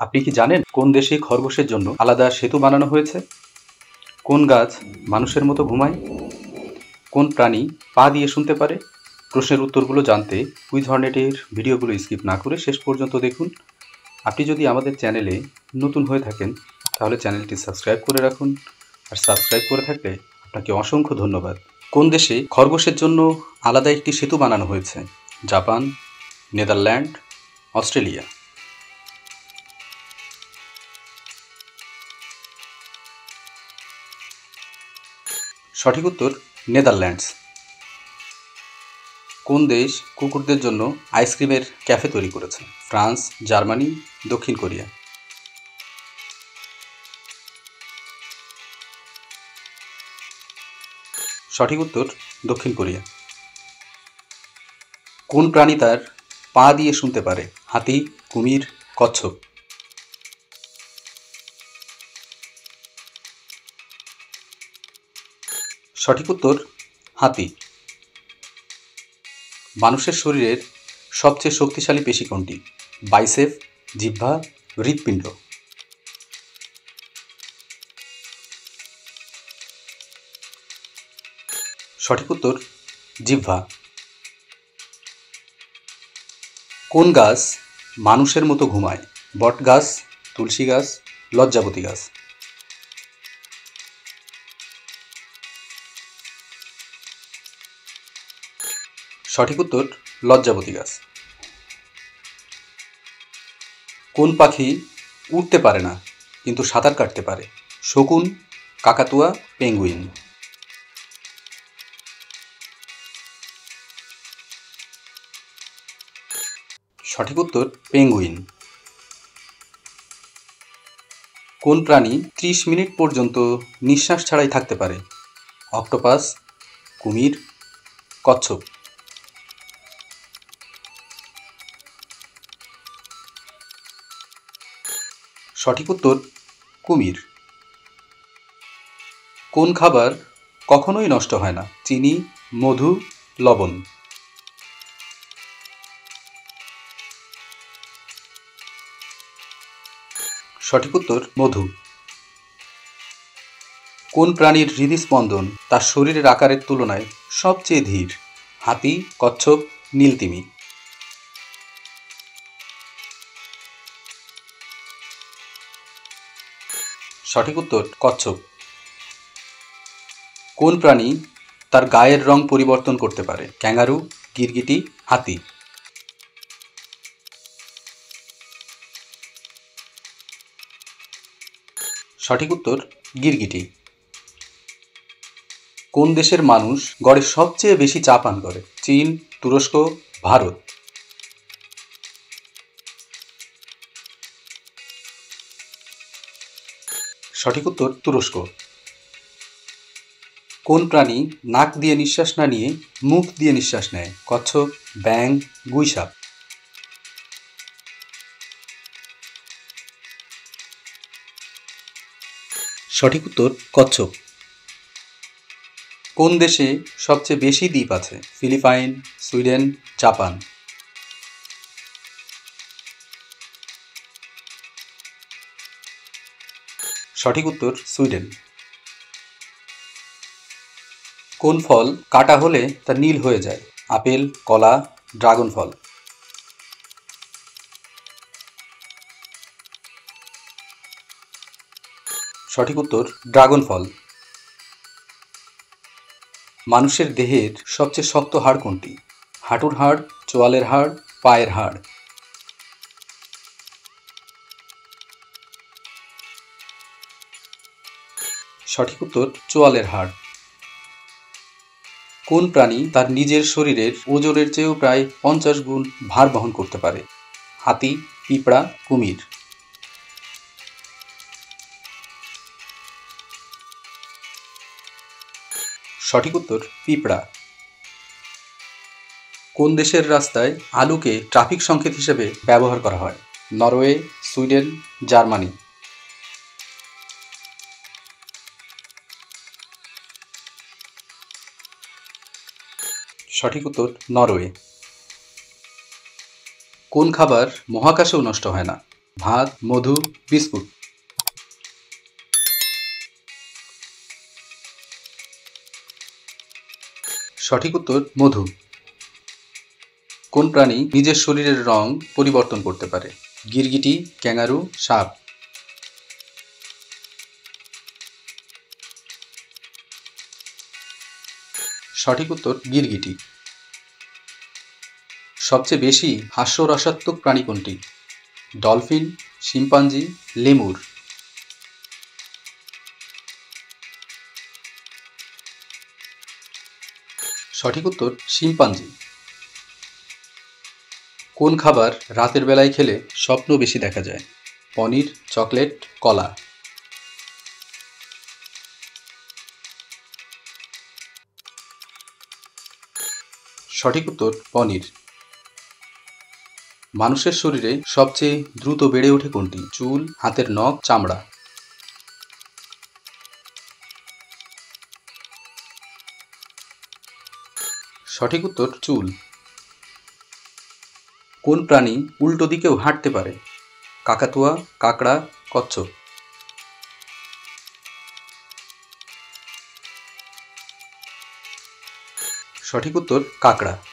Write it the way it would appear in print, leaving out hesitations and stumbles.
আপনি কি জানেন কোন দেশে খরগোশের জন্য আলাদা সেতু বানানো হয়েছে? কোন গাছ মানুষের মতো ঘুমায়? কোন প্রাণী পা দিয়ে শুনতে পারে? প্রশ্নের উত্তরগুলো জানতে কুইজ হর্নেটের ভিডিওগুলো স্কিপ না করে শেষ পর্যন্ত দেখুন। আপনি যদি আমাদের চ্যানেলে নতুন হয়ে থাকেন তাহলে চ্যানেলটি সাবস্ক্রাইব করে রাখুন, আর সাবস্ক্রাইব করে থাকলে আপনাকে অসংখ্য ধন্যবাদ। কোন দেশে খরগোশের জন্য আলাদা একটি সেতু বানানো হয়েছে? Japan, Netherland, Australia. সঠিক উত্তর নেদারল্যান্ডস। কোন দেশ কুকুরদের জন্য আইসক্রিমের ক্যাফে তৈরি করেছে? ফ্রান্স, জার্মানি, দক্ষিণ কোরিয়া। সঠিক উত্তর দক্ষিণ কোরিয়া। কোন প্রাণী তার পা দিয়ে শুনতে পারে? হাতি, কুমির, কচ্ছপ। সঠিক উত্তর হাতি। মানুষের শরীরের সবচেয়ে শক্তিশালী পেশি কোনটি? বাইসেপ, জিহ্বা, হৃৎপিণ্ড। সঠিক উত্তর জিহ্বা। কোন গাছ মানুষের মতো ঘুমায়? বট গাছ, তুলসী গাছ, লজ্জাবতী গাছ। সঠিক উত্তর লজ্জাবতী গাছ। কোন পাখি উড়তে পারে না কিন্তু সাঁতার কাটতে পারে? শকুন, কাকাতুয়া, পেঙ্গুইন। সঠিক উত্তর পেঙ্গুইন। কোন প্রাণী 30 মিনিট পর্যন্ত নিঃশ্বাস ছাড়াই থাকতে পারে? অক্টোপাস, কুমির, কচ্ছপ। সঠিক উত্তর কুমির। কোন খাবার কখনোই নষ্ট হয় না? চিনি, মধু, লবণ। সঠিক উত্তর মধু। কোন প্রাণীর হৃদস্পন্দন তার শরীরের আকারের তুলনায় সবচেয়ে ধীর? হাতি, কচ্ছপ, নীলতিমি। সঠিক উত্তর কচ্ছপ। কোন প্রাণী তার গায়ের রং পরিবর্তন করতে পারে? ক্যাঙ্গারু, গিরগিটি, হাতি। সঠিক উত্তর গিরগিটি। কোন দেশের মানুষ গড়ে সবচেয়ে বেশি চা পান করে? চীন, তুরস্ক, ভারত। সঠিক উত্তর তুরস্ক। কোন প্রাণী নাক দিয়ে নিঃশ্বাস না নিয়ে মুখ দিয়ে নিঃশ্বাস নেয়? কচ্ছপ, ব্যাঙ, গুইসাপ। সঠিক উত্তর কচ্ছপ। কোন দেশে সবচেয়ে বেশি দ্বীপ আছে? Philippines, Sweden, Japan. সঠিক উত্তর সুইডেন। কোন ফল কাটা হলে তা নীল হয়ে যায়? আপেল, কলা, ড্রাগন ফল। সঠিক উত্তর ড্রাগন ফল। মানুষের দেহের সবচেয়ে শক্ত হাড় কোনটি? হাঁটুর হাড়, চোয়ালের হাড়, পায়ের হাড়। সঠিক উত্তর চোয়ালের হাড়। কোন প্রাণী তার নিজের শরীরের ওজনের চেয়েও প্রায় 50 গুণ ভার বহন করতে পারে? হাতি, পিঁপড়া, কুমির। সঠিক উত্তর পিঁপড়া। কোন দেশের রাস্তায় আলুকে ট্রাফিক সংকেত হিসেবে ব্যবহার করা হয়? Norway, Sweden, Germany. সঠিক উত্তর নরওয়ে। কোন খাবার মহাকাশেও নষ্ট হয় না? ভাত, মধু, বিস্কুট। সঠিক উত্তর মধু। কোন প্রাণী নিজের শরীরের রং পরিবর্তন করতে পারে? গিরগিটি, ক্যাঙ্গারু, সাপ। সঠিক উত্তর গিরগিটি। সবচেয়ে বেশি হাস্যরসাত্মক প্রাণী কোনটি? Dolphin, chimpanzee, lemur. সঠিক উত্তর শিম্পাঞ্জি। কোন খাবার রাতের বেলায় খেলে স্বপ্ন বেশি দেখা যায়? পনির, চকলেট, কলা। সঠিক উত্তর পনির। মানুষের শরীরে সবচেয়ে দ্রুত বেড়ে ওঠে কোনটি? চুল, হাতের নখ, চামড়া। সঠিক উত্তর চুল। কোন প্রাণী উল্টো দিকেও হাঁটতে পারে? কাকাতুয়া, কাকড়া, কচ্ছপ। সঠিক উত্তর কাকড়া।